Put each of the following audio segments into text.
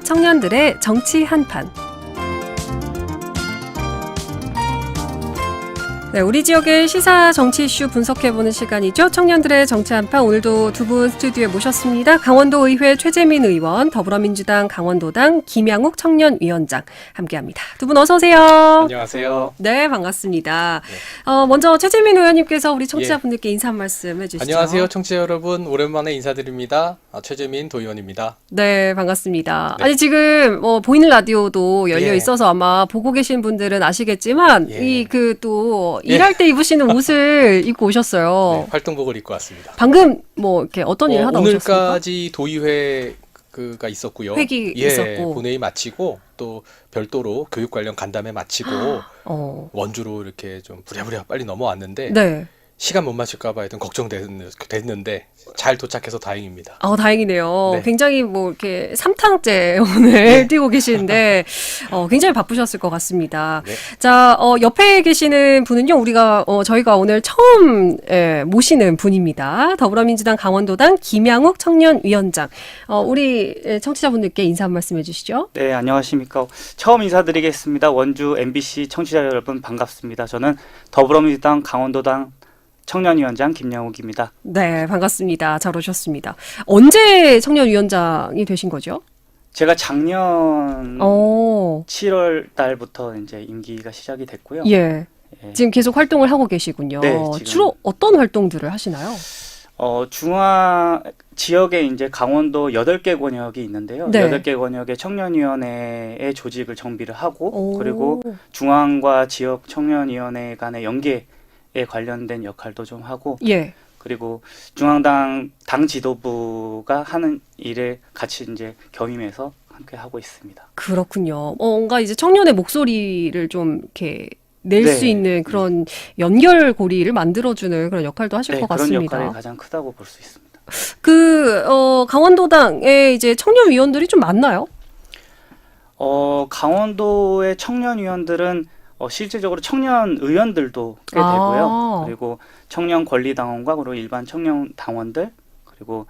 청년들의 정치 한판. 네, 우리 지역의 시사 정치 이슈 분석해보는 시간이죠. 청년들의 정치 한판. 오늘도 두 분 스튜디오에 모셨습니다. 강원도 의회 최재민 의원, 더불어민주당 강원도당 김양욱 청년위원장 함께합니다. 두 분 어서 오세요. 안녕하세요. 네, 반갑습니다. 먼저 최재민 의원님께서 우리 청취자분들께 인사 한 말씀 해주시죠. 안녕하세요, 청취자 여러분. 오랜만에 인사드립니다. 최재민 도의원입니다. 네, 반갑습니다. 네. 아니 지금 보이는 라디오도 열려 예. 있어서 아마 보고 계신 분들은 아시겠지만 예. 이 또 일할 때 입으시는 옷을 입고 오셨어요. 네, 활동복을 입고 왔습니다. 방금 이렇게 어떤 일을 하다 오셨습니까? 오늘까지 도의회가 있었고요. 회기 있었고. 본회의 마치고 또 별도로 교육 관련 간담회 마치고 원주로 이렇게 좀 부랴부랴 빨리 넘어왔는데 네. 시간 못 맞출까 봐 하여튼 걱정됐는데 잘 도착해서 다행입니다. 다행이네요. 네. 굉장히 이렇게 3탕째 오늘 뛰고 계시는데 굉장히 바쁘셨을 것 같습니다. 네. 자, 옆에 계시는 분은요, 저희가 오늘 처음 모시는 분입니다. 더불어민주당 강원도당 김양욱 청년위원장. 우리 청취자분들께 인사 한 말씀 해주시죠. 네, 안녕하십니까. 처음 인사드리겠습니다. 원주 MBC 청취자 여러분 반갑습니다. 저는 더불어민주당 강원도당 청년위원장 김양욱입니다. 네, 반갑습니다. 잘 오셨습니다. 언제 청년위원장이 되신 거죠? 제가 작년 7월 달부터 이제 임기가 시작이 됐고요. 예. 예. 지금 계속 활동을 하고 계시군요. 네, 지금. 주로 어떤 활동들을 하시나요? 중앙 지역에 이제 강원도 8개 권역이 있는데요. 네. 8개 권역의 청년위원회의 조직을 정비를 하고 오. 그리고 중앙과 지역 청년위원회 간의 연계에 관련된 역할도 좀 하고 예. 그리고 중앙당 당 지도부가 하는 일에 같이 이제 겸임해서 함께 하고 있습니다. 그렇군요. 뭔가 이제 청년의 목소리를 좀 이렇게 낼 네. 수 있는 그런 연결고리를 만들어주는 그런 역할도 하실 것 그런 같습니다. 역할이 가장 크다고 볼 수 있습니다. 강원도당에 이제 청년위원들이 좀 많나요? 강원도의 청년위원들은 실질적으로 청년 의원들도 꽤 되고요. 그리고 청년 권리당원과 그리고 일반 청년 당원들 그리고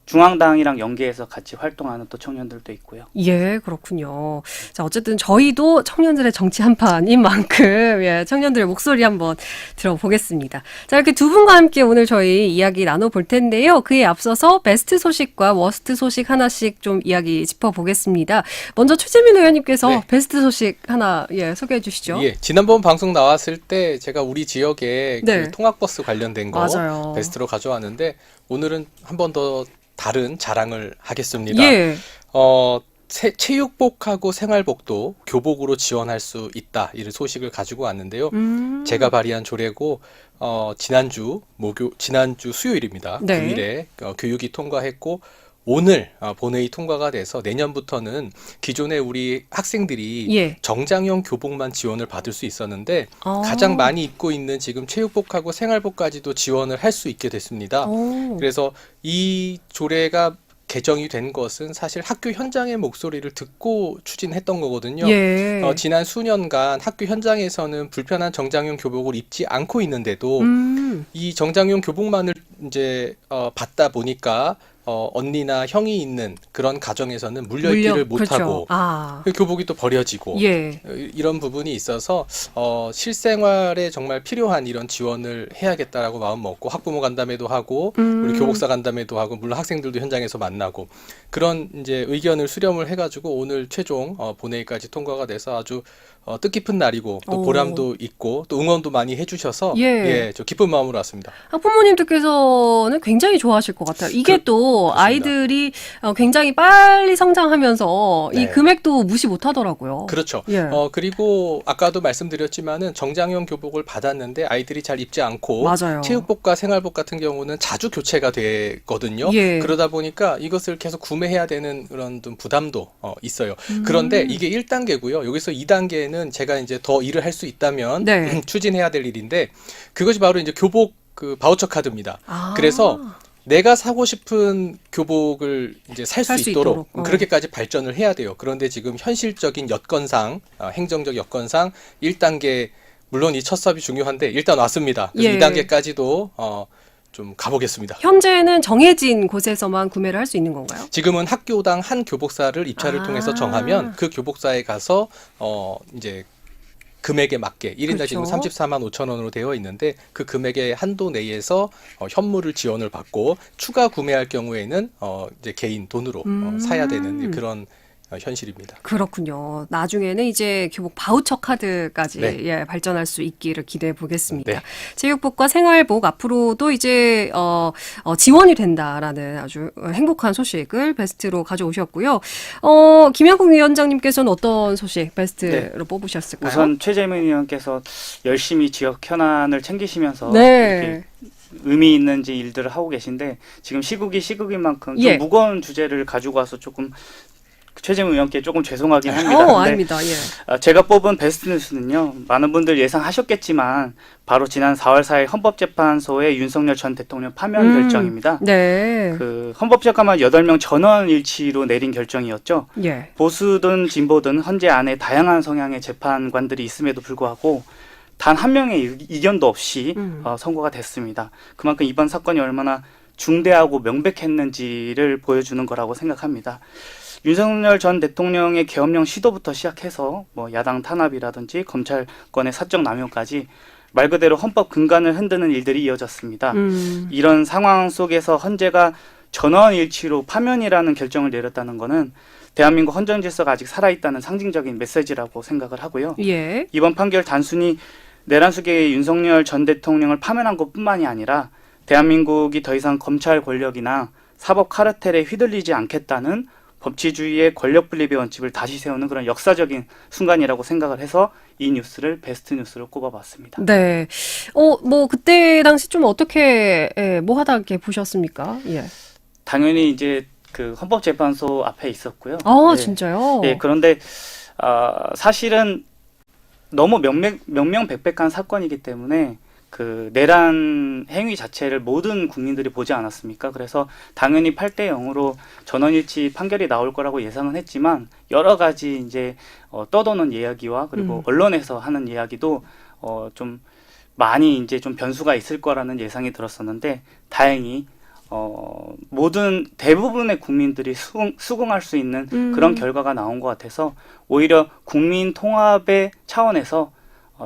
중앙당이랑 연계해서 같이 활동하는 또 청년들도 있고요. 예, 그렇군요. 자, 어쨌든 저희도 청년들의 정치 한판인 만큼 청년들의 목소리 한번 들어보겠습니다. 자, 이렇게 두 분과 함께 오늘 저희 이야기 나눠볼 텐데요. 그에 앞서서 베스트 소식과 워스트 소식 하나씩 좀 이야기 짚어보겠습니다. 먼저 최재민 의원님께서 네. 베스트 소식 하나 소개해 주시죠. 예, 지난번 방송 나왔을 때 제가 우리 지역에 네. 그 통학버스 관련된 거 맞아요. 베스트로 가져왔는데 오늘은 한 번 더 다른 자랑을 하겠습니다. 예. 체육복하고 생활복도 교복으로 지원할 수 있다. 이런 소식을 가지고 왔는데요. 제가 발의한 조례고 지난주 수요일입니다. 네. 9일에 교육이 통과했고 오늘 본회의 통과가 돼서 내년부터는 기존에 우리 학생들이 정장용 교복만 지원을 받을 수 있었는데 가장 많이 입고 있는 지금 체육복하고 생활복까지도 지원을 할 수 있게 됐습니다. 그래서 이 조례가 개정이 된 것은 사실 학교 현장의 목소리를 듣고 추진했던 거거든요. 예. 지난 수년간 학교 현장에서는 불편한 정장용 교복을 입지 않고 있는데도 이 정장용 교복만을 이제 받다 보니까 언니나 형이 있는 그런 가정에서는 물려입기를 못하고 그렇죠. 교복이 또 버려지고 이런 부분이 있어서 실생활에 정말 필요한 이런 지원을 해야겠다라고 마음 먹고 학부모 간담회도 하고 우리 교복사 간담회도 하고 물론 학생들도 현장에서 만나고 그런 이제 의견을 수렴을 해가지고 오늘 최종 본회의까지 통과가 돼서 아주 뜻깊은 날이고 또 보람도 있고 또 응원도 많이 해주셔서 저 기쁜 마음으로 왔습니다. 학부모님들께서는 굉장히 좋아하실 것 같아요. 이게 또 그렇습니다. 아이들이 굉장히 빨리 성장하면서 네. 이 금액도 무시 못하더라고요. 그렇죠. 예. 그리고 아까도 말씀드렸지만은 정장용 교복을 받았는데 아이들이 잘 입지 않고 맞아요. 체육복과 생활복 같은 경우는 자주 교체가 되거든요. 그러다 보니까 이것을 계속 구매해야 되는 그런 좀 부담도 있어요. 그런데 이게 1단계고요. 여기서 2단계는 제가 이제 더 일을 할 수 있다면 추진해야 될 일인데 그것이 바로 이제 교복 그 바우처 카드입니다. 그래서 내가 사고 싶은 교복을 이제 살 수 있도록 그렇게까지 발전을 해야 돼요. 그런데 지금 현실적인 여건상, 행정적 여건상 1단계 물론 이 첫 수업이 중요한데 일단 왔습니다. 그래서 2단계까지도 좀 가보겠습니다. 현재는 정해진 곳에서만 구매를 할 수 있는 건가요? 지금은 학교당 한 교복사를 입찰을 통해서 정하면 그 교복사에 가서 이제 금액에 맞게 1인당 그렇죠. 지금 34만 5천 원으로 되어 있는데 그 금액의 한도 내에서 현물을 지원을 받고 추가 구매할 경우에는 이제 개인 돈으로 사야 되는 그런 현실입니다. 그렇군요. 나중에는 이제 교복 바우처 카드까지 네. 예, 발전할 수 있기를 기대해 보겠습니다. 네. 체육복과 생활복 앞으로도 이제 지원이 된다라는 아주 행복한 소식을 베스트로 가져오셨고요. 김양국 위원장님께서는 어떤 소식 베스트로 뽑으셨을까요? 우선 최재민 의원께서 열심히 지역 현안을 챙기시면서 네. 이렇게 의미 있는지 일들을 하고 계신데 지금 시국인 만큼 좀 예. 무거운 주제를 가지고 와서 조금 최재민 의원께 조금 죄송하긴 합니다. 근데 아닙니다. 예. 제가 뽑은 베스트 뉴스는요. 많은 분들 예상하셨겠지만 바로 지난 4월 4일 헌법재판소의 윤석열 전 대통령 파면 결정입니다. 네. 그 헌법재판관 8명 전원 일치로 내린 결정이었죠. 예. 보수든 진보든 헌재 안에 다양한 성향의 재판관들이 있음에도 불구하고 단 한 명의 이견도 없이 선고가 됐습니다. 그만큼 이번 사건이 얼마나 중대하고 명백했는지를 보여주는 거라고 생각합니다. 윤석열 전 대통령의 계엄령 시도부터 시작해서 뭐 야당 탄압이라든지 검찰권의 사적 남용까지 말 그대로 헌법 근간을 흔드는 일들이 이어졌습니다. 이런 상황 속에서 헌재가 전원일치로 파면이라는 결정을 내렸다는 것은 대한민국 헌정 질서가 아직 살아있다는 상징적인 메시지라고 생각을 하고요. 예. 이번 판결 단순히 내란숙의 윤석열 전 대통령을 파면한 것뿐만이 아니라 대한민국이 더 이상 검찰 권력이나 사법 카르텔에 휘둘리지 않겠다는 법치주의의 권력 분립의 원칙을 다시 세우는 그런 역사적인 순간이라고 생각을 해서 이 뉴스를 베스트 뉴스로 꼽아봤습니다. 네. 뭐 그때 당시 좀 어떻게 뭐 하다 이렇게 보셨습니까? 예. 당연히 이제 그 헌법재판소 앞에 있었고요. 아, 네. 진짜요? 네, 그런데 사실은 너무 명명백백한 사건이기 때문에 그 내란 행위 자체를 모든 국민들이 보지 않았습니까? 그래서 당연히 8대 0으로 전원일치 판결이 나올 거라고 예상은 했지만 여러 가지 이제 떠도는 이야기와 그리고 언론에서 하는 이야기도 좀 많이 이제 좀 변수가 있을 거라는 예상이 들었었는데 다행히 대부분의 국민들이 수긍할 수 있는 그런 결과가 나온 것 같아서 오히려 국민 통합의 차원에서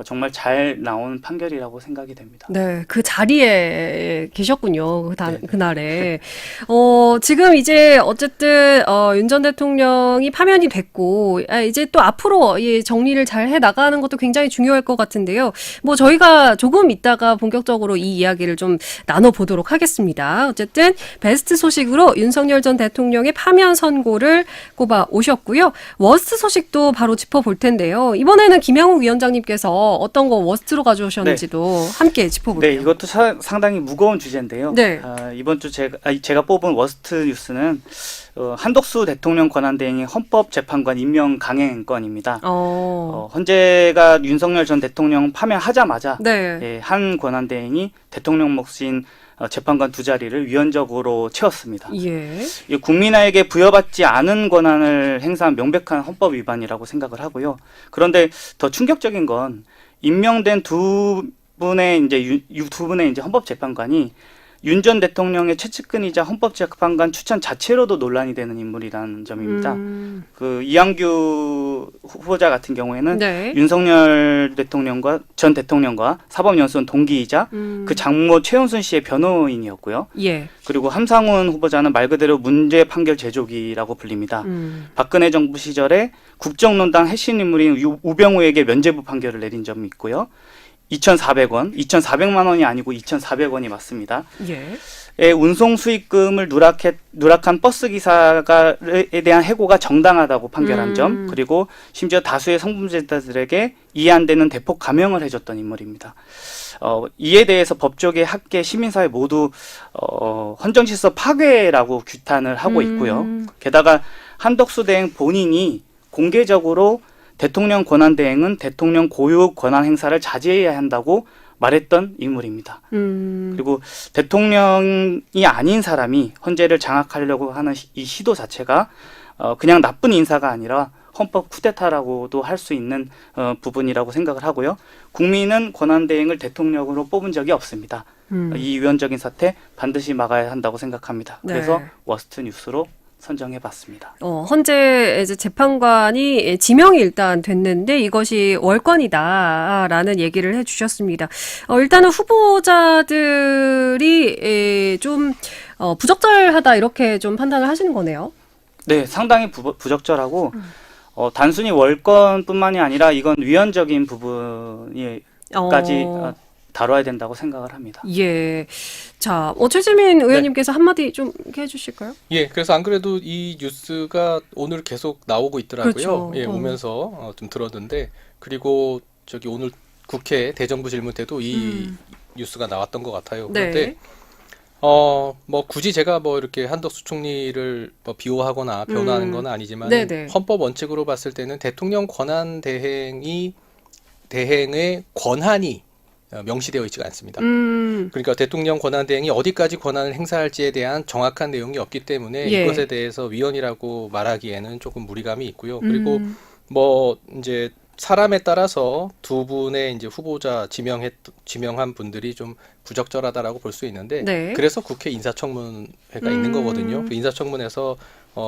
정말 잘 나온 판결이라고 생각이 됩니다. 네, 그 자리에 계셨군요. 네. 그날에. 지금 이제 어쨌든 윤 전 대통령이 파면이 됐고 이제 또 앞으로 이 정리를 잘 해 나가는 것도 굉장히 중요할 것 같은데요. 뭐 저희가 조금 있다가 본격적으로 이 이야기를 좀 나눠보도록 하겠습니다. 어쨌든 베스트 소식으로 윤석열 전 대통령의 파면 선고를 꼽아 오셨고요. 워스트 소식도 바로 짚어볼 텐데요. 이번에는 김양욱 위원장님께서 어떤 거 워스트로 가져오셨는지도 함께 짚어볼게요. 네, 이것도 상당히 무거운 주제인데요. 네. 이번 주 제가 뽑은 워스트 뉴스는 한덕수 대통령 권한대행의 헌법재판관 임명 강행 건입니다. 헌재가 윤석열 전 대통령 파면하자마자 네. 한 권한대행이 대통령 몫인 재판관 두 자리를 위헌적으로 채웠습니다. 예. 국민에게 부여받지 않은 권한을 행사한 명백한 헌법 위반이라고 생각을 하고요. 그런데 더 충격적인 건 임명된 두 분의 이제 헌법재판관이 윤 전 대통령의 최측근이자 헌법재판관 추천 자체로도 논란이 되는 인물이라는 점입니다. 그 이한규 후보자 같은 경우에는 네. 윤석열 전 대통령과 사법연수원 동기이자 그 장모 최은순 씨의 변호인이었고요. 예. 그리고 함상훈 후보자는 말 그대로 문제 판결 제조기라고 불립니다. 박근혜 정부 시절에 국정농단 핵심 인물인 우병우에게 면죄부 판결을 내린 점이 있고요. 2,400만 원이 아니고 2,400원이 맞습니다. 예. 운송 수익금을 누락한 버스 기사에 대한 해고가 정당하다고 판결한 점, 그리고 심지어 다수의 성범죄자들에게 이해 안 되는 대폭 감형을 해줬던 인물입니다. 이에 대해서 법조계, 학계, 시민사회 모두 헌정질서 파괴라고 규탄을 하고 있고요. 게다가 한덕수 대행 본인이 공개적으로 대통령 권한 대행은 대통령 고유 권한 행사를 자제해야 한다고 말했던 인물입니다. 그리고 대통령이 아닌 사람이 헌재를 장악하려고 하는 이 시도 자체가 그냥 나쁜 인사가 아니라 헌법 쿠데타라고도 할 수 있는 부분이라고 생각을 하고요. 국민은 권한 대행을 대통령으로 뽑은 적이 없습니다. 이 위헌적인 사태 반드시 막아야 한다고 생각합니다. 네. 그래서 워스트 뉴스로 선정해봤습니다. 헌재 이제 재판관이 지명이 일단 됐는데 이것이 월권이다라는 얘기를 해주셨습니다. 일단은 후보자들이 좀 부적절하다 이렇게 좀 판단을 하시는 거네요. 네, 상당히 부적절하고 단순히 월권뿐만이 아니라 이건 위헌적인 부분이까지 다뤄야 된다고 생각을 합니다. 예. 자, 최재민 의원님께서 한마디 좀 해주실까요? 예, 그래서 안 그래도 이 뉴스가 오늘 계속 나오고 있더라고요. 그렇죠. 예, 오면서 좀 들었는데, 그리고 저기 오늘 국회 대정부 질문 때도 이 뉴스가 나왔던 것 같아요. 그런데 네. 뭐 굳이 제가 뭐 이렇게 한덕수 총리를 뭐 비호하거나 변호하는 건 아니지만 네네. 헌법 원칙으로 봤을 때는 대통령 권한 대행의 권한이 명시되어 있지가 않습니다. 그러니까 대통령 권한 대행이 어디까지 권한을 행사할지에 대한 정확한 내용이 없기 때문에 예. 이것에 대해서 위헌이라고 말하기에는 조금 무리감이 있고요. 그리고 뭐 이제 사람에 따라서 두 분의 이제 후보자 지명한 분들이 좀 부적절하다라고 볼 수 있는데 네. 그래서 국회 인사청문회가 있는 거거든요. 그 인사청문회에서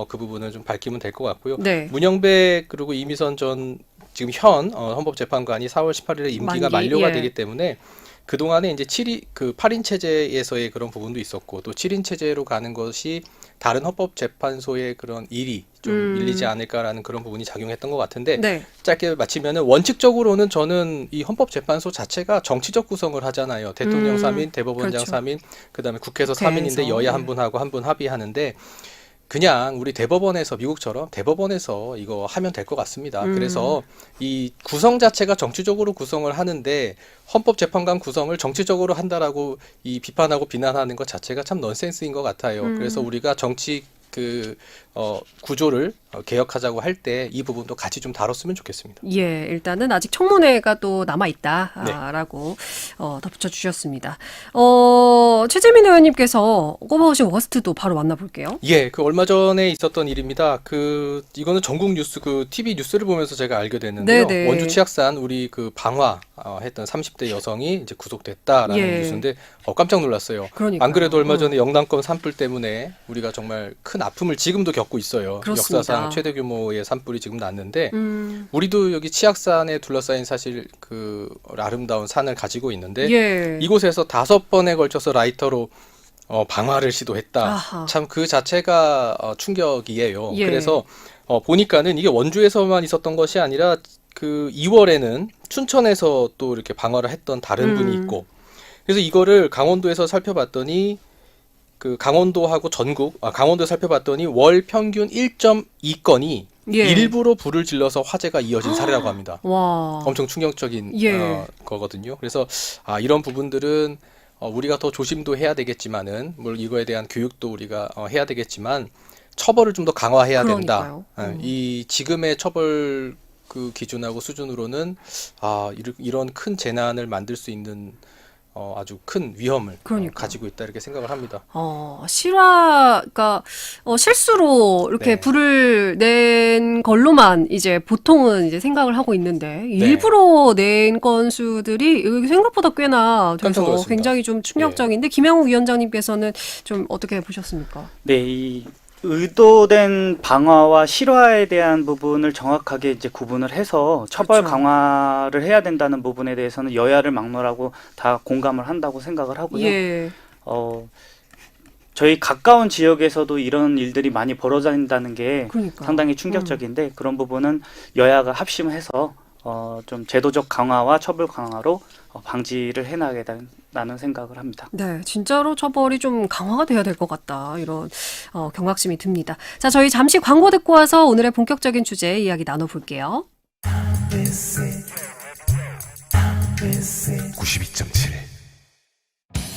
그 부분은 좀 밝히면 될 것 같고요. 네. 문영배 그리고 이미선 전 지금 현 헌법재판관이 4월 18일에 임기가 만료가 예. 되기 때문에 그동안에 이제 8인 체제에서의 그런 부분도 있었고 또 7인 체제로 가는 것이 다른 헌법재판소의 그런 일이 좀 밀리지 않을까라는 그런 부분이 작용했던 것 같은데 네. 짧게 마치면은 원칙적으로는 저는 이 헌법재판소 자체가 정치적 구성을 하잖아요. 대통령 3인, 대법원장 그렇죠. 3인, 그다음에 국회에서 국회에서. 3인인데 여야 한 분하고 한 분 합의하는데 그냥 우리 대법원에서 미국처럼 대법원에서 이거 하면 될 것 같습니다. 그래서 이 구성 자체가 정치적으로 구성을 하는데 헌법재판관 구성을 정치적으로 한다라고 이 비판하고 비난하는 것 자체가 참 넌센스인 것 같아요. 그래서 우리가 정치 구조를 개혁하자고 할 때 이 부분도 같이 좀 다뤘으면 좋겠습니다. 예, 일단은 아직 청문회가 또 남아있다라고 덧붙여 주셨습니다. 최재민 의원님께서 꼽아오신 워스트도 바로 만나볼게요. 예, 그 얼마 전에 있었던 일입니다. 이거는 전국 뉴스 TV 뉴스를 보면서 제가 알게 됐는데요. 네네. 원주 치악산 우리 방화 했던 30대 여성이 이제 구속됐다라는 예. 뉴스인데 깜짝 놀랐어요. 그러니까요. 안 그래도 얼마 전에 영남권 산불 때문에 우리가 정말 큰 아픔을 지금도 겪고 있어요. 그렇습니다. 역사상 최대 규모의 산불이 지금 났는데 우리도 여기 치악산에 둘러싸인 사실 아름다운 산을 가지고 있는데 예. 이곳에서 5번에 걸쳐서 라이터로 방화를 시도했다. 아하. 참 그 자체가 충격이에요. 예. 그래서 보니까는 이게 원주에서만 있었던 것이 아니라 2월에는 춘천에서 또 이렇게 방화를 했던 다른 분이 있고 그래서 이거를 강원도에서 살펴봤더니 강원도하고 강원도 살펴봤더니 월 평균 1.2건이 예. 일부러 불을 질러서 화재가 이어진 사례라고 합니다. 와. 엄청 충격적인 예. 거거든요. 그래서 이런 부분들은 우리가 더 조심도 해야 되겠지만은 물론 이거에 대한 교육도 우리가 해야 되겠지만 처벌을 좀 더 강화해야 그러니까요. 된다. 이 지금의 처벌 기준하고 수준으로는 이런 큰 재난을 만들 수 있는 아주 큰 위험을 그러니까요. 가지고 있다 이렇게 생각을 합니다. 실화가 실수로 이렇게 네. 불을 낸 걸로만 이제 보통은 이제 생각을 하고 있는데 일부러 낸 건수들이 생각보다 꽤나 깜짝 돼서 놀랐습니다. 굉장히 좀 충격적인데 김양욱 위원장님께서는 좀 어떻게 보셨습니까? 네, 이 의도된 방화와 실화에 대한 부분을 정확하게 이제 구분을 해서 처벌 그렇죠. 강화를 해야 된다는 부분에 대해서는 여야를 막론하고 다 공감을 한다고 생각을 하고요. 예. 저희 가까운 지역에서도 이런 일들이 많이 벌어진다는 게 그러니까. 상당히 충격적인데 그런 부분은 여야가 합심해서 좀 제도적 강화와 처벌 강화로 방지를 해나가겠다는 생각을 합니다. 네, 진짜로 처벌이 좀 강화가 돼야 될 것 같다. 이런 경각심이 듭니다. 자, 저희 잠시 광고 듣고 와서 오늘의 본격적인 주제 이야기 나눠볼게요. 92.7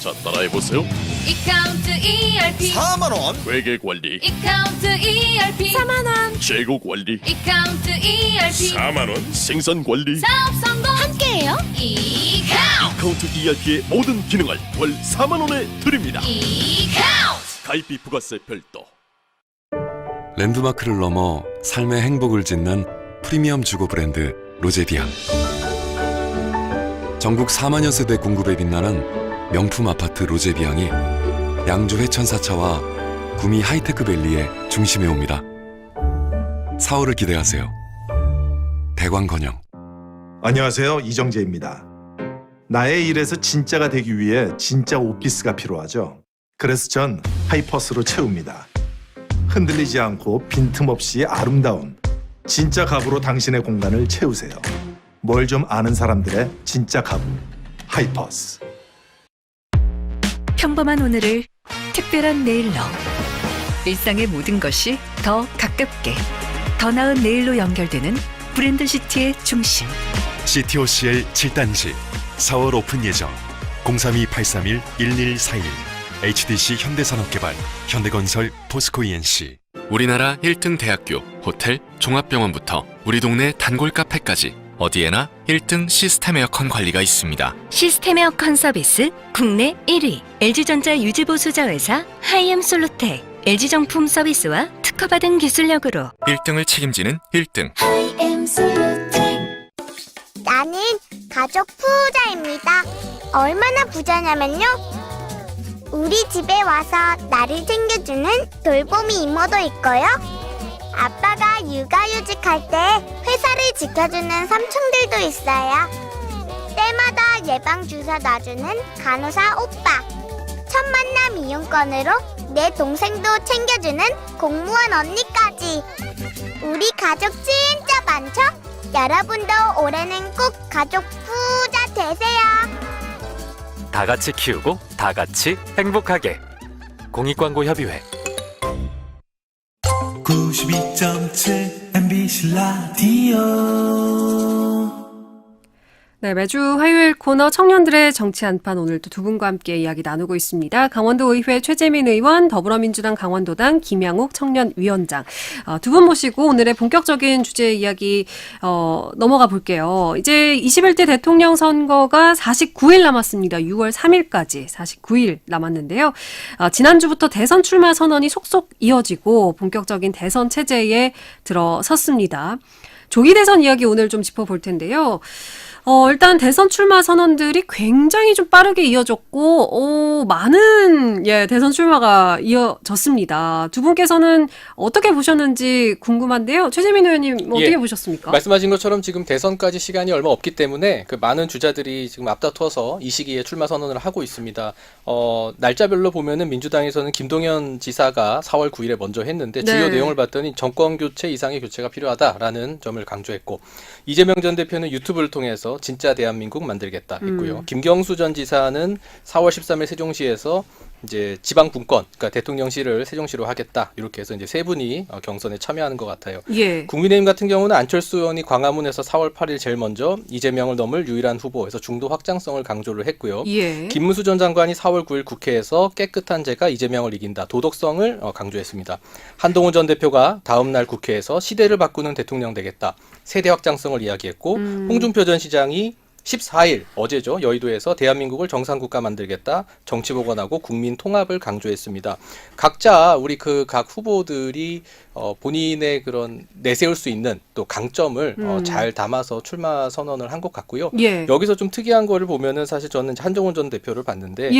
자, 따라해보세요. 이카운트 ERP 4만원 회계관리, 이카운트 ERP 4만원 재고관리, 이카운트 ERP 4만원, 생산관리, 사업 성공 함께해요 이카운트 카운트 ERP의 모든 기능을 월 4만원에 드립니다. 이카운트 가입비 부가세 별도. 랜드마크를 넘어 삶의 행복을 짓는 프리미엄 주거 브랜드 로제비앙. 전국 4만여 세대 공급에 빛나는 명품 아파트 로제비앙이 양주 회천사차와 구미 하이테크밸리의 중심에 옵니다. 4월을 기대하세요. 대광건영. 안녕하세요. 이정재입니다. 나의 일에서 진짜가 되기 위해 진짜 오피스가 필요하죠. 그래서 전 하이퍼스로 채웁니다. 흔들리지 않고 빈틈없이 아름다운 진짜 가구로 당신의 공간을 채우세요. 뭘 좀 아는 사람들의 진짜 가구 하이퍼스. 평범한 오늘을 특별한 내일로, 일상의 모든 것이 더 가깝게, 더 나은 내일로 연결되는 브랜드시티의 중심. CTOCL 7단지 4월 오픈 예정. 032-831-1141 HDC 현대산업개발, 현대건설, 포스코 ENC. 우리나라 1등 대학교, 호텔, 종합병원부터 우리 동네 단골 카페까지 어디에나 1등 시스템 에어컨 관리가 있습니다. 시스템 에어컨 서비스 국내 1위, LG전자 유지보수자 회사 하이엠솔루텍, LG정품 서비스와 특허받은 기술력으로 1등을 책임지는 1등. 나는 가족 부자입니다. 얼마나 부자냐면요. 우리 집에 와서 나를 챙겨주는 돌보미 이모도 있고요. 아빠가 육아휴직할 때 회사를 지켜주는 삼촌들도 있어요. 때마다 예방주사 놔주는 간호사 오빠. 첫 만남 이용권으로 내 동생도 챙겨주는 공무원 언니까지. 우리 가족 진짜 많죠? 여러분도 올해는 꼭 가족 부자 되세요. 다 같이 키우고 다 같이 행복하게. 공익광고협의회. 92.7 MBC 라디오. 네, 매주 화요일 코너 청년들의 정치 한판, 오늘도 두 분과 함께 이야기 나누고 있습니다. 강원도의회 최재민 의원, 더불어민주당 강원도당 김양욱 청년위원장, 두 분 모시고 오늘의 본격적인 주제 이야기 넘어가 볼게요. 이제 21대 대통령 선거가 49일 남았습니다. 6월 3일까지 49일 남았는데요. 지난주부터 대선 출마 선언이 속속 이어지고 본격적인 대선 체제에 들어섰습니다. 조기 대선 이야기 오늘 좀 짚어볼 텐데요. 일단 대선 출마 선언들이 굉장히 좀 빠르게 이어졌고, 많은, 대선 출마가 이어졌습니다. 두 분께서는 어떻게 보셨는지 궁금한데요. 최재민 의원님, 어떻게 보셨습니까? 말씀하신 것처럼 지금 대선까지 시간이 얼마 없기 때문에 그 많은 주자들이 지금 앞다퉈서 이 시기에 출마 선언을 하고 있습니다. 날짜별로 보면은 민주당에서는 김동연 지사가 4월 9일에 먼저 했는데 주요 내용을 봤더니 정권 교체 이상의 교체가 필요하다라는 점을 강조했고, 이재명 전 대표는 유튜브를 통해서 진짜 대한민국 만들겠다 했고요. 김경수 전 지사는 4월 13일 세종시에서 이제 지방 분권, 그러니까 대통령실을 세종시로 하겠다, 이렇게 해서 이제 세 분이 경선에 참여하는 것 같아요. 국민의힘 같은 경우는 안철수 의원이 광화문에서 4월 8일 제일 먼저 이재명을 넘을 유일한 후보에서 중도 확장성을 강조를 했고요. 김문수 전 장관이 4월 9일 국회에서 깨끗한 제가 이재명을 이긴다, 도덕성을 강조했습니다. 한동훈 전 대표가 다음 날 국회에서 시대를 바꾸는 대통령 되겠다, 세대 확장성을 이야기했고, 홍준표 전 시장이 14일 어제죠, 여의도에서 대한민국을 정상국가 만들겠다, 정치보건하고 국민 통합을 강조했습니다. 각자 우리 그 각 후보들이 본인의 그런 내세울 수 있는 또 강점을 잘 담아서 출마 선언을 한 것 같고요. 여기서 좀 특이한 거를 보면은 사실 저는 한동훈 전 대표를 봤는데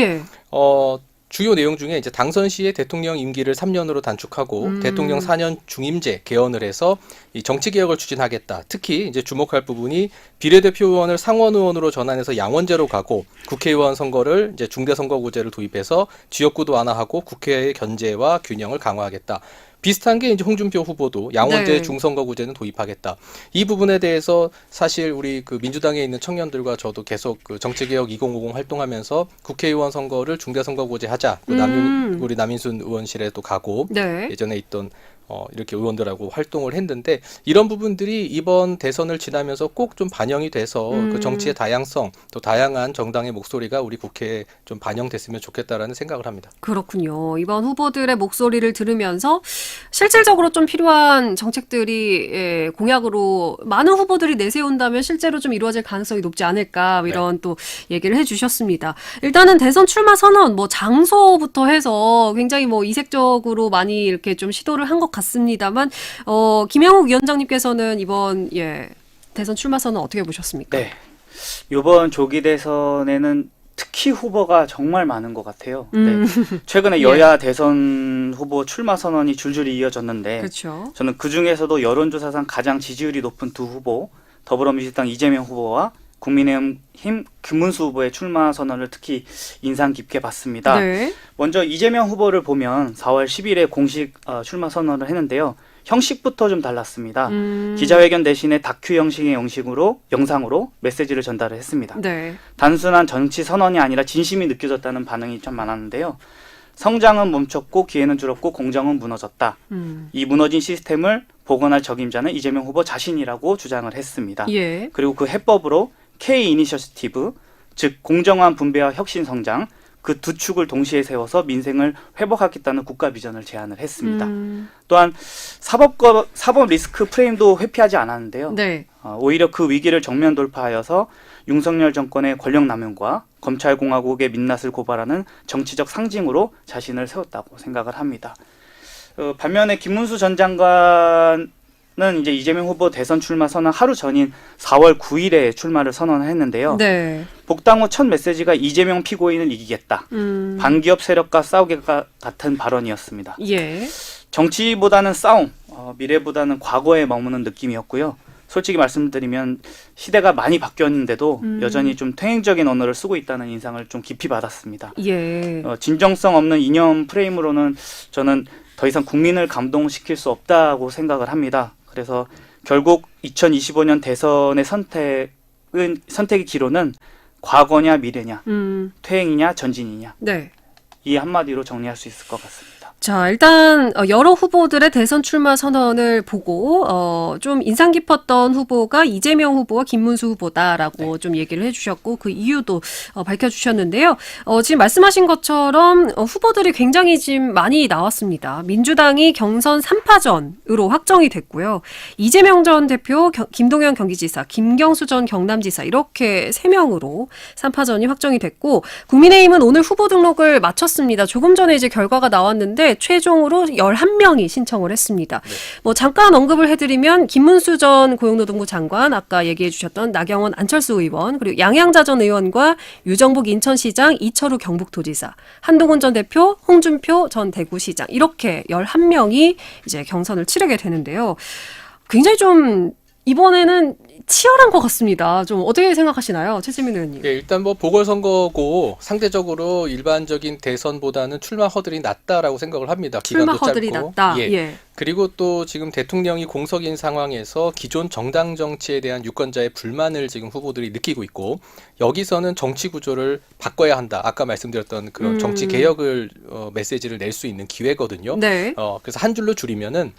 주요 내용 중에 이제 당선 시에 대통령 임기를 3년으로 단축하고 대통령 4년 중임제 개헌을 해서 이 정치 개혁을 추진하겠다. 특히 이제 주목할 부분이 비례대표 의원을 상원 의원으로 전환해서 양원제로 가고, 국회의원 선거를 이제 중대선거구제를 도입해서 지역구도 완화하고 국회의 견제와 균형을 강화하겠다. 비슷한 게 이제 홍준표 후보도 양원제 중선거구제는 도입하겠다. 이 부분에 대해서 사실 우리 그 민주당에 있는 청년들과 저도 계속 그 정치개혁 2050 활동하면서 국회의원 선거를 중대선거구제 하자. 우리 남인순 의원실에도 가고 예전에 있던 이렇게 의원들하고 활동을 했는데, 이런 부분들이 이번 대선을 지나면서 꼭 좀 반영이 돼서 그 정치의 다양성, 또 다양한 정당의 목소리가 우리 국회에 좀 반영됐으면 좋겠다라는 생각을 합니다. 그렇군요. 이번 후보들의 목소리를 들으면서 실질적으로 좀 필요한 정책들이 공약으로 많은 후보들이 내세운다면 실제로 좀 이루어질 가능성이 높지 않을까, 이런 또 얘기를 해주셨습니다. 일단은 대선 출마 선언, 장소부터 해서 굉장히 이색적으로 많이 이렇게 좀 시도를 한 것 같습니다만, 김양욱 위원장님께서는 이번 대선 출마 선언 어떻게 보셨습니까? 이번 조기 대선에는 특히 후보가 정말 많은 것 같아요. 네. 최근에 여야 대선 후보 출마 선언이 줄줄이 이어졌는데 그렇죠. 저는 그중에서도 여론조사상 가장 지지율이 높은 두 후보, 더불어민주당 이재명 후보와 국민의힘 김문수 후보의 출마 선언을 특히 인상 깊게 봤습니다. 네. 먼저 이재명 후보를 보면 4월 10일에 공식 출마 선언을 했는데요. 형식부터 좀 달랐습니다. 기자회견 대신에 다큐 형식의 영상으로 메시지를 전달을 했습니다. 네. 단순한 정치 선언이 아니라 진심이 느껴졌다는 반응이 참 많았는데요. 성장은 멈췄고 기회는 줄었고 공정은 무너졌다. 이 무너진 시스템을 복원할 적임자는 이재명 후보 자신이라고 주장을 했습니다. 예. 그리고 그 해법으로 K 이니셔티브, 즉 공정한 분배와 혁신 성장, 그 두 축을 동시에 세워서 민생을 회복하겠다는 국가 비전을 제안을 했습니다. 또한 사법 리스크 프레임도 회피하지 않았는데요. 네. 오히려 그 위기를 정면 돌파하여서 윤석열 정권의 권력 남용과 검찰공화국의 민낯을 고발하는 정치적 상징으로 자신을 세웠다고 생각을 합니다. 반면에 김문수 전 장관은 이제 이재명 후보 대선 출마 선언 하루 전인 4월 9일에 출마를 선언했는데요. 네. 복당 후 첫 메시지가 이재명 피고인을 이기겠다. 반기업 세력과 싸우겠다 같은 발언이었습니다. 예. 정치보다는 싸움, 미래보다는 과거에 머무는 느낌이었고요. 솔직히 말씀드리면 시대가 많이 바뀌었는데도 여전히 좀 퇴행적인 언어를 쓰고 있다는 인상을 좀 깊이 받았습니다. 예. 진정성 없는 이념 프레임으로는 저는 더 이상 국민을 감동시킬 수 없다고 생각을 합니다. 그래서 결국 2025년 대선의 선택의 기로는 과거냐 미래냐, 퇴행이냐 전진이냐, 네. 이 한마디로 정리할 수 있을 것 같습니다. 자, 일단 여러 후보들의 대선 출마 선언을 보고 좀 인상 깊었던 후보가 이재명 후보와 김문수 후보다라고 좀 얘기를 해주셨고 그 이유도 밝혀주셨는데요. 지금 말씀하신 것처럼 후보들이 굉장히 지금 많이 나왔습니다. 민주당이 경선 3파전으로 확정이 됐고요. 이재명 전 대표, 김동연 경기지사, 김경수 전 경남지사 이렇게 3명으로 3파전이 확정이 됐고 국민의힘은 오늘 후보 등록을 마쳤습니다. 조금 전에 이제 결과가 나왔는데 최종으로 11명이 신청을 했습니다. 네. 뭐 잠깐 언급을 해드리면 김문수 전 고용노동부 장관, 아까 얘기해 주셨던 나경원 안철수 의원, 그리고 양양자 전 의원과 유정복 인천시장, 이철우 경북도지사, 한동훈 전 대표, 홍준표 전 대구시장 이렇게 11명이 이제 경선을 치르게 되는데요. 굉장히 좀 이번에는 치열한 것 같습니다. 좀 어떻게 생각하시나요? 최지민 의원님. 예, 일단 뭐 보궐선거고 상대적으로 일반적인 대선보다는 출마 허들이 낮다라고 생각을 합니다. 출마 기간도 허들이 짧고. 낮다. 예. 예. 그리고 또 지금 대통령이 공석인 상황에서 기존 정당 정치에 대한 유권자의 불만을 지금 후보들이 느끼고 있고 여기서는 정치 구조를 바꿔야 한다. 아까 말씀드렸던 그런 정치 개혁을 메시지를 낼 수 있는 기회거든요. 네. 그래서 한 줄로 줄이면은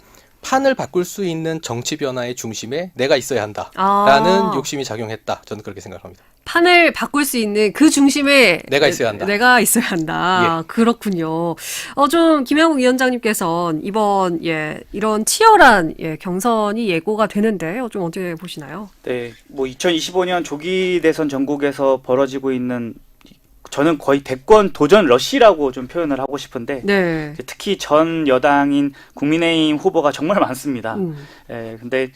판을 바꿀 수 있는 정치 변화의 중심에 내가 있어야 한다라는 욕심이 작용했다. 저는 그렇게 생각합니다. 판을 바꿀 수 있는 그 중심에 내가 있어야 한다. 내가 있어야 한다. 예. 그렇군요. 좀 김양국 위원장님께서는 이번 이런 치열한 경선이 예고가 되는데 좀 어떻게 보시나요? 네, 뭐 2025년 조기 대선 전국에서 벌어지고 있는 저는 거의 대권 도전 러시라고 좀 표현을 하고 싶은데 네. 특히 전 여당인 국민의힘 후보가 정말 많습니다. 근데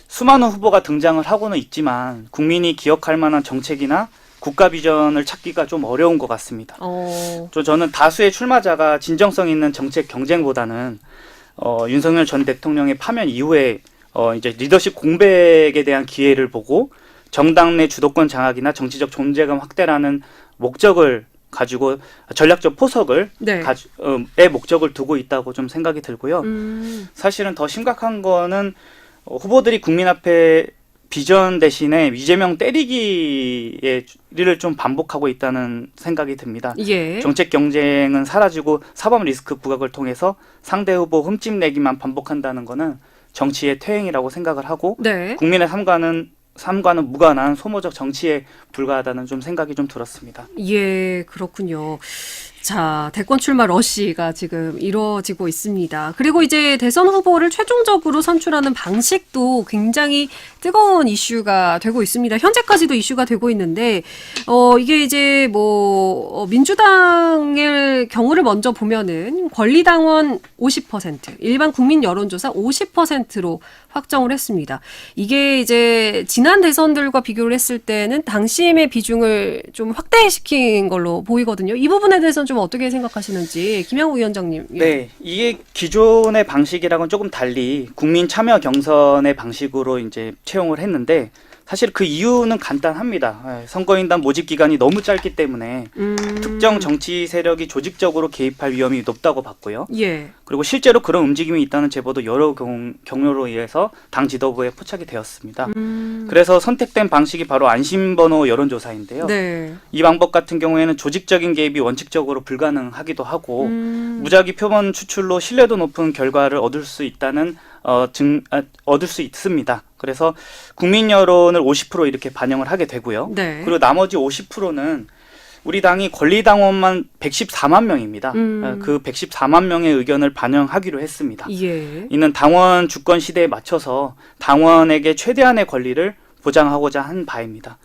수많은 후보가 등장을 하고는 있지만 국민이 기억할 만한 정책이나 국가 비전을 찾기가 좀 어려운 것 같습니다. 저는 다수의 출마자가 진정성 있는 정책 경쟁보다는 윤석열 전 대통령의 파면 이후에 이제 리더십 공백에 대한 기회를 보고 정당 내 주도권 장악이나 정치적 존재감 확대라는 목적을 가지고 전략적 포석을 의 목적을 두고 있다고 좀 생각이 들고요. 사실은 더 심각한 거는 후보들이 국민 앞에 비전 대신에 이재명 때리기를 좀 반복하고 있다는 생각이 듭니다. 예. 정책 경쟁은 사라지고 사법 리스크 부각을 통해서 상대 후보 흠집내기만 반복한다는 거는 정치의 퇴행이라고 생각을 하고 국민의 삶과는 무관한 소모적 정치에 불과하다는 좀 생각이 좀 들었습니다. 예, 그렇군요. 자, 대권 출마 러시가 지금 이루어지고 있습니다. 그리고 이제 대선 후보를 최종적으로 선출하는 방식도 굉장히 뜨거운 이슈가 되고 있습니다. 현재까지도 이슈가 되고 있는데, 이게 이제 민주당의 경우를 먼저 보면은 권리당원 50%, 일반 국민 여론조사 50%로 확정을 했습니다. 이게 이제 지난 대선들과 비교를 했을 때는 당심의 비중을 좀 확대시킨 걸로 보이거든요. 이 부분에 대해서는 좀 어떻게 생각하시는지 김양우 위원장님. 예. 네, 이게 기존의 방식이랑은 조금 달리 국민 참여 경선의 방식으로 이제 채용을 했는데 사실 그 이유는 간단합니다. 선거인단 모집 기간이 너무 짧기 때문에 특정 정치 세력이 조직적으로 개입할 위험이 높다고 봤고요. 예. 그리고 실제로 그런 움직임이 있다는 제보도 여러 경로로 의해서 당 지도부에 포착이 되었습니다. 그래서 선택된 방식이 바로 안심번호 여론조사인데요. 네. 이 방법 같은 경우에는 조직적인 개입이 원칙적으로 불가능하기도 하고 무작위 표본 추출로 신뢰도 높은 결과를 얻을 수 있다는 얻을 수 있습니다. 그래서 국민 여론을 50% 이렇게 반영을 하게 되고요. 네. 그리고 나머지 50%는 우리 당이 권리당원만 114만 명입니다. 그 114만 명의 의견을 반영하기로 했습니다. 예. 이는 당원 주권 시대에 맞춰서 당원에게 최대한의 권리를 보장하고자 한 바입니다.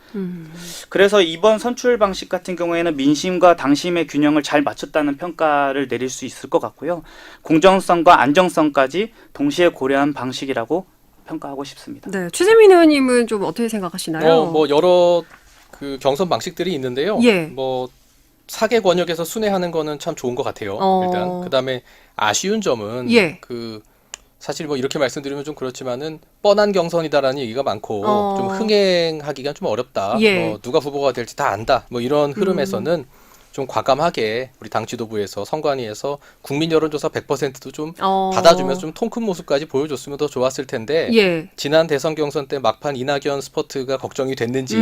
그래서 이번 선출 방식 같은 경우에는 민심과 당심의 균형을 잘 맞췄다는 평가를 내릴 수 있을 것 같고요. 공정성과 안정성까지 동시에 고려한 방식이라고 평가하고 싶습니다. 네, 최재민 의원님은 좀 어떻게 생각하시나요? 여러 그 경선 방식들이 있는데요. 예. 사개 권역에서 순회하는 거는 참 좋은 것 같아요. 일단 그다음에 아쉬운 점은 예. 사실 이렇게 말씀드리면 좀 그렇지만은 뻔한 경선이다라는 얘기가 많고 좀 흥행하기가 좀 어렵다. 예. 누가 후보가 될지 다 안다. 이런 흐름에서는 좀 과감하게 우리 당 지도부에서 선관위에서 국민 여론조사 100%도 좀 받아주면서 좀 통 큰 모습까지 보여줬으면 더 좋았을 텐데 예. 지난 대선 경선 때 막판 이낙연 스퍼트가 걱정이 됐는지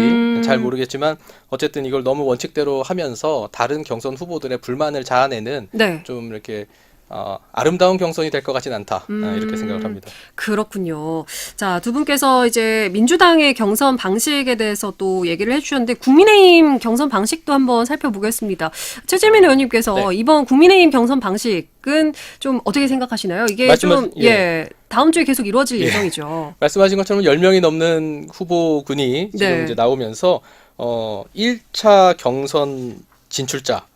잘 모르겠지만 어쨌든 이걸 너무 원칙대로 하면서 다른 경선 후보들의 불만을 자아내는 네. 좀 이렇게 아름다운 경선이 될 것 같진 않다. 이렇게 생각을 합니다. 그렇군요. 자, 두 분께서 이제 민주당의 경선 방식에 대해서 또 얘기를 해주셨는데 국민의힘 경선 방식도 한번 살펴보겠습니다. 최재민 의원님께서 이번 국민의힘 경선 방식은 좀 어떻게 생각하시나요? 이게 좀 다음 주에 계속 이루어질 예정이죠. 말씀하신 것처럼 10명이 넘는 후보군이 지금 이제 나오면서 1차 경선 진출자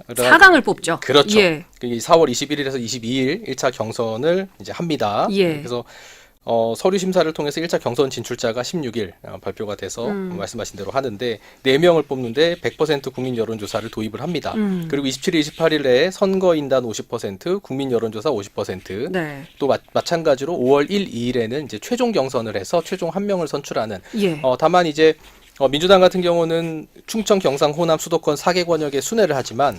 4강을 뽑죠. 그렇죠. 예. 4월 21일에서 22일 1차 경선을 이제 합니다. 예. 그래서 서류 심사를 통해서 1차 경선 진출자가 16일 발표가 돼서 말씀하신 대로 하는데 4명을 뽑는데 100% 국민 여론조사를 도입을 합니다. 그리고 27일, 28일에 선거인단 50%, 국민 여론조사 50%. 네. 또 마찬가지로 5월 1, 2일에는 이제 최종 경선을 해서 최종 한 명을 선출하는. 예. 다만 이제 민주당 같은 경우는 충청, 경상, 호남, 수도권 4개 권역에 순회를 하지만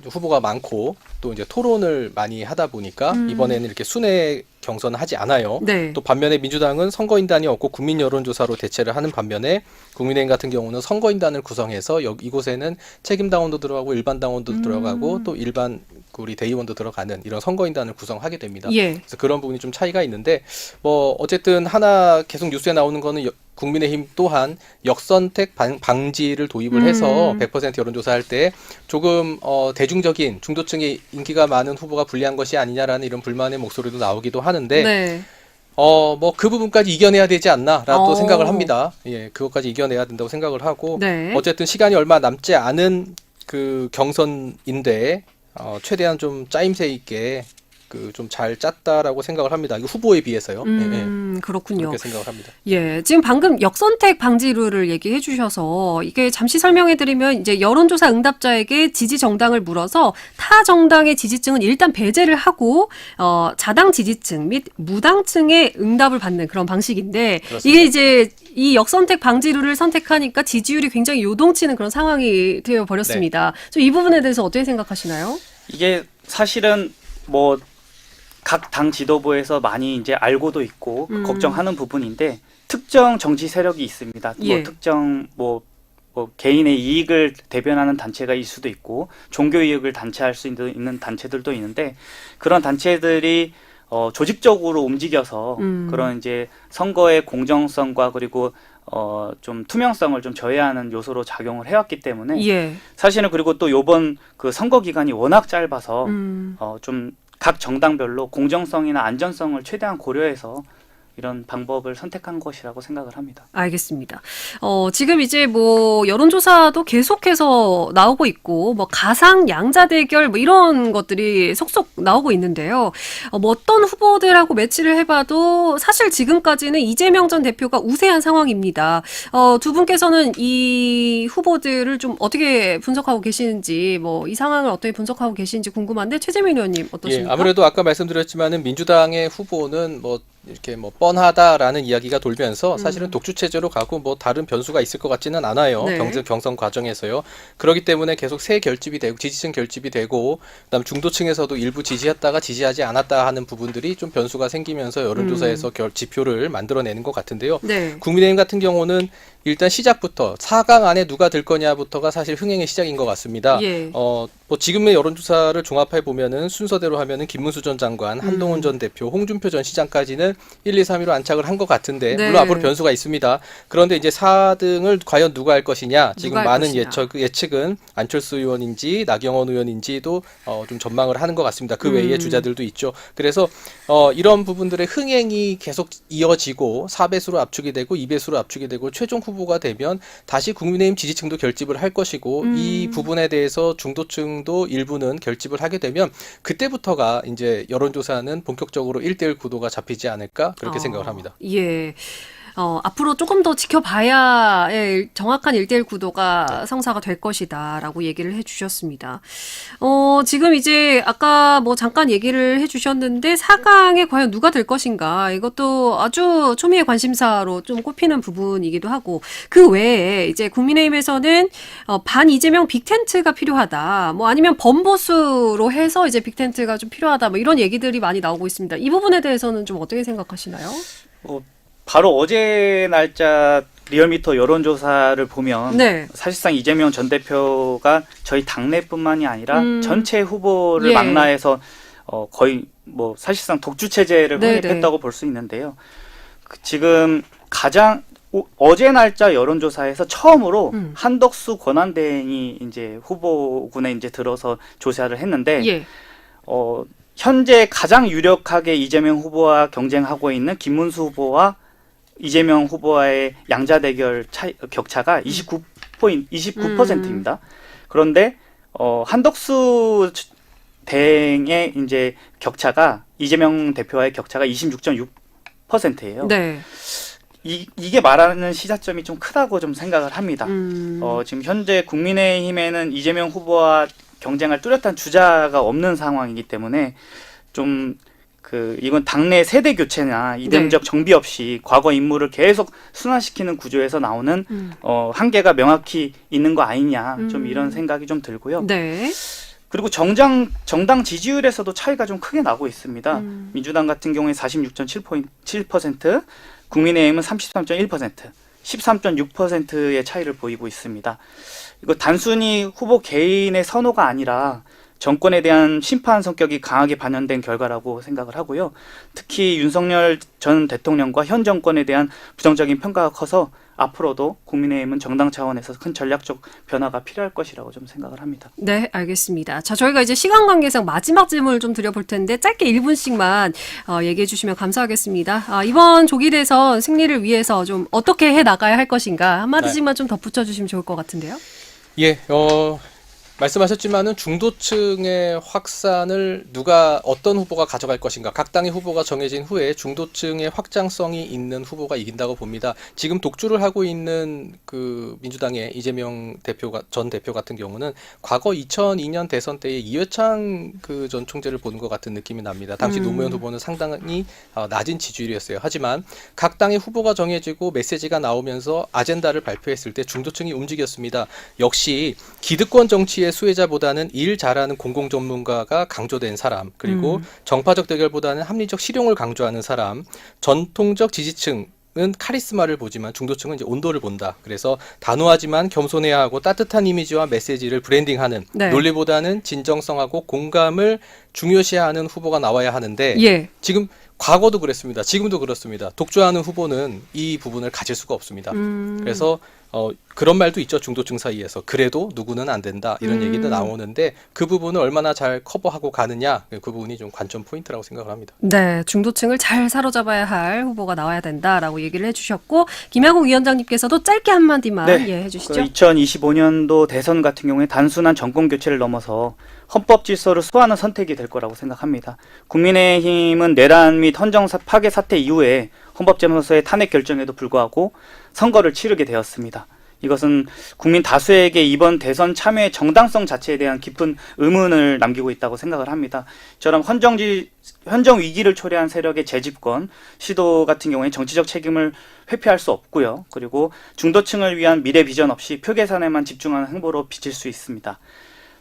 후보가 많고 또 이제 토론을 많이 하다 보니까 이번에는 이렇게 순회 경선을 하지 않아요. 네. 또 반면에 민주당은 선거인단이 없고 국민 여론조사로 대체를 하는 반면에 국민의힘 같은 경우는 선거인단을 구성해서 이곳에는 책임당원도 들어가고 일반 당원도 들어가고 또 일반 우리 대의원도 들어가는 이런 선거인단을 구성하게 됩니다. 예. 그래서 그런 부분이 좀 차이가 있는데 어쨌든 하나 계속 뉴스에 나오는 거는 국민의힘 또한 역선택 방지를 도입을 해서 100% 여론조사할 때 조금 대중적인 중도층의 인기가 많은 후보가 불리한 것이 아니냐라는 이런 불만의 목소리도 나오기도 하는데 네. 그 부분까지 이겨내야 되지 않나라고 생각을 합니다. 예, 그것까지 이겨내야 된다고 생각을 하고 네. 어쨌든 시간이 얼마 남지 않은 그 경선인데 최대한 좀 짜임새 있게 좀 잘 짰다라고 생각을 합니다. 이거 후보에 비해서요. 그렇군요. 그렇게 생각을 합니다. 예, 지금 방금 역선택 방지 룰을 얘기해 주셔서 이게 잠시 설명해 드리면 이제 여론조사 응답자에게 지지 정당을 물어서 타 정당의 지지층은 일단 배제를 하고 자당 지지층 및 무당층의 응답을 받는 그런 방식인데 그렇습니다. 이게 이제 이 역선택 방지 룰을 선택하니까 지지율이 굉장히 요동치는 그런 상황이 되어 버렸습니다. 네. 이 부분에 대해서 어떻게 생각하시나요? 이게 사실은 각 당 지도부에서 많이 이제 알고도 있고 걱정하는 부분인데 특정 정치 세력이 있습니다. 예. 특정 개인의 이익을 대변하는 단체가일 수도 있고 종교 이익을 단체할 수 있는 단체들도 있는데 그런 단체들이 조직적으로 움직여서 그런 이제 선거의 공정성과 그리고 좀 투명성을 좀 저해하는 요소로 작용을 해왔기 때문에 예. 사실은 그리고 또 요번 그 선거 기간이 워낙 짧아서 좀 각 정당별로 공정성이나 안전성을 최대한 고려해서 이런 방법을 선택한 것이라고 생각을 합니다. 알겠습니다. 지금 이제 뭐 여론조사도 계속해서 나오고 있고, 뭐 가상 양자 대결 뭐 이런 것들이 속속 나오고 있는데요. 뭐 어떤 후보들하고 매치를 해봐도 사실 지금까지는 이재명 전 대표가 우세한 상황입니다. 두 분께서는 이 후보들을 좀 어떻게 분석하고 계시는지, 뭐 이 상황을 어떻게 분석하고 계시는지 궁금한데 최재민 의원님 어떠십니까? 예, 아무래도 아까 말씀드렸지만은 민주당의 후보는 뭐 이렇게 뭐 뻔하다라는 이야기가 돌면서 사실은 독주 체제로 가고 뭐 다른 변수가 있을 것 같지는 않아요. 네. 경선 과정에서요. 그렇기 때문에 계속 새 결집이 되고 지지층 결집이 되고 그다음 중도층에서도 일부 지지했다가 지지하지 않았다 하는 부분들이 좀 변수가 생기면서 여론조사에서 지표를 만들어내는 것 같은데요. 네. 국민의힘 같은 경우는 일단 시작부터 4강 안에 누가 들 거냐부터가 사실 흥행의 시작인 것 같습니다. 예. 뭐 지금의 여론조사를 종합해 보면은 순서대로 하면은 김문수 전 장관, 한동훈 전 대표, 홍준표 전 시장까지는 1, 2, 3위로 안착을 한 것 같은데 네. 물론 앞으로 변수가 있습니다. 그런데 이제 4등을 과연 누가 할 것이냐 지금 누가 할 많은 것이냐. 예측은 안철수 의원인지 나경원 의원인지도 좀 전망을 하는 것 같습니다. 그 외에 주자들도 있죠. 그래서 이런 부분들의 흥행이 계속 이어지고 4배수로 압축이 되고 2배수로 압축이 되고 최종 후보가 되면 다시 국민의힘 지지층도 결집을 할 것이고 이 부분에 대해서 중도층도 일부는 결집을 하게 되면 그때부터가 이제 여론조사는 본격적으로 1대1 구도가 잡히지 않을까 그렇게 생각을 합니다. 예. 앞으로 조금 더 지켜봐야 정확한 1대1 구도가 성사가 될 것이다라고 얘기를 해주셨습니다. 지금 이제 아까 뭐 잠깐 얘기를 해주셨는데 4강에 과연 누가 될 것인가 이것도 아주 초미의 관심사로 좀 꼽히는 부분이기도 하고 그 외에 이제 국민의힘에서는 반 이재명 빅텐트가 필요하다. 뭐 아니면 범보수로 해서 이제 빅텐트가 좀 필요하다. 뭐 이런 얘기들이 많이 나오고 있습니다. 이 부분에 대해서는 좀 어떻게 생각하시나요? 바로 어제 날짜 리얼미터 여론조사를 보면 네. 사실상 이재명 전 대표가 저희 당내뿐만이 아니라 전체 후보를 예. 망라해서 거의 뭐 사실상 독주 체제를 네, 확립했다고 볼 수 있는데요. 지금 가장 어제 날짜 여론조사에서 처음으로 한덕수 권한대행이 이제 후보군에 이제 들어서 조사를 했는데 예. 현재 가장 유력하게 이재명 후보와 경쟁하고 있는 김문수 후보와 이재명 후보와의 양자 대결 격차가 29%입니다. 그런데 한덕수 대행의 이제 격차가 이재명 대표와의 격차가 26.6%예요. 네. 이게 말하는 시사점이 좀 크다고 좀 생각을 합니다. 지금 현재 국민의힘에는 이재명 후보와 경쟁할 뚜렷한 주자가 없는 상황이기 때문에 좀 이건 당내 세대 교체나 이념적 정비 없이 과거 인물을 계속 순환시키는 구조에서 나오는 한계가 명확히 있는 거 아니냐 좀 이런 생각이 좀 들고요. 네. 그리고 정당 지지율에서도 차이가 좀 크게 나고 있습니다. 민주당 같은 경우에 46.7%, 국민의힘은 33.1%, 13.6%의 차이를 보이고 있습니다. 이거 단순히 후보 개인의 선호가 아니라 정권에 대한 심판 성격이 강하게 반영된 결과라고 생각을 하고요. 특히 윤석열 전 대통령과 현 정권에 대한 부정적인 평가가 커서 앞으로도 국민의힘은 정당 차원에서 큰 전략적 변화가 필요할 것이라고 좀 생각을 합니다. 네, 알겠습니다. 자, 저희가 이제 시간 관계상 마지막 질문을 좀 드려볼 텐데 짧게 1분씩만 얘기해 주시면 감사하겠습니다. 이번 조기 대선 승리를 위해서 좀 어떻게 해 나가야 할 것인가 한마디씩만 좀 덧붙여 주시면 좋을 것 같은데요. 예, 말씀하셨지만은 중도층의 확산을 어떤 후보가 가져갈 것인가 각 당의 후보가 정해진 후에 중도층의 확장성이 있는 후보가 이긴다고 봅니다. 지금 독주를 하고 있는 그 민주당의 이재명 전 대표 같은 경우는 과거 2002년 대선 때의 이회창 그 전 총재를 보는 것 같은 느낌이 납니다. 당시 노무현 후보는 상당히 낮은 지지율이었어요. 하지만 각 당의 후보가 정해지고 메시지가 나오면서 아젠다를 발표했을 때 중도층이 움직였습니다. 역시 기득권 정치의 수혜자보다는 일 잘하는 공공 전문가가 강조된 사람, 그리고 정파적 대결보다는 합리적 실용을 강조하는 사람, 전통적 지지층은 카리스마를 보지만 중도층은 이제 온도를 본다. 그래서 단호하지만 겸손해야 하고 따뜻한 이미지와 메시지를 브랜딩하는 네. 논리보다는 진정성하고 공감을 중요시하는 후보가 나와야 하는데 예. 지금 과거도 그랬습니다. 지금도 그렇습니다. 독주하는 후보는 이 부분을 가질 수가 없습니다. 그래서 그런 말도 있죠. 중도층 사이에서. 그래도 누구는 안 된다. 이런 얘기도 나오는데 그 부분을 얼마나 잘 커버하고 가느냐. 그 부분이 좀 관점 포인트라고 생각을 합니다. 네. 중도층을 잘 사로잡아야 할 후보가 나와야 된다라고 얘기를 해주셨고 김양욱 위원장님께서도 짧게 한마디만 네. 해주시죠. 그 2025년도 대선 같은 경우에 단순한 정권 교체를 넘어서 헌법 질서를 수호하는 선택이 될 거라고 생각합니다. 국민의힘은 내란 및 헌정 파괴 사태 이후에 헌법재판소의 탄핵 결정에도 불구하고 선거를 치르게 되었습니다. 이것은 국민 다수에게 이번 대선 참여의 정당성 자체에 대한 깊은 의문을 남기고 있다고 생각을 합니다. 이처럼 헌정 위기를 초래한 세력의 재집권 시도 같은 경우에 정치적 책임을 회피할 수 없고요. 그리고 중도층을 위한 미래 비전 없이 표 계산에만 집중하는 행보로 비칠 수 있습니다.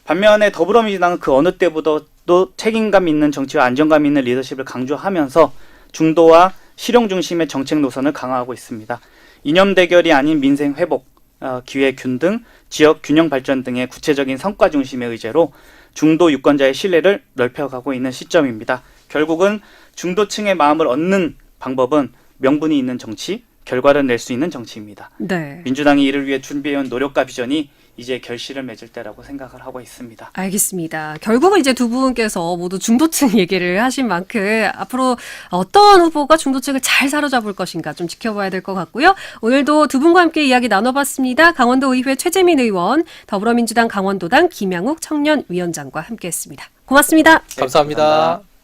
반면에 더불어민주당은 그 어느 때보다도 책임감 있는 정치와 안정감 있는 리더십을 강조하면서 중도와 실용 중심의 정책 노선을 강화하고 있습니다. 이념 대결이 아닌 민생 회복, 기회균 등 지역 균형 발전 등의 구체적인 성과 중심의 의제로 중도 유권자의 신뢰를 넓혀가고 있는 시점입니다. 결국은 중도층의 마음을 얻는 방법은 명분이 있는 정치, 결과를 낼 수 있는 정치입니다. 네. 민주당이 이를 위해 준비해온 노력과 비전이 이제 결실을 맺을 때라고 생각을 하고 있습니다. 알겠습니다. 결국은 이제 두 분께서 모두 중도층 얘기를 하신 만큼 앞으로 어떤 후보가 중도층을 잘 사로잡을 것인가 좀 지켜봐야 될 것 같고요. 오늘도 두 분과 함께 이야기 나눠봤습니다. 강원도의회 최재민 의원, 더불어민주당 강원도당 김양욱 청년위원장과 함께했습니다. 고맙습니다. 감사합니다. 감사합니다.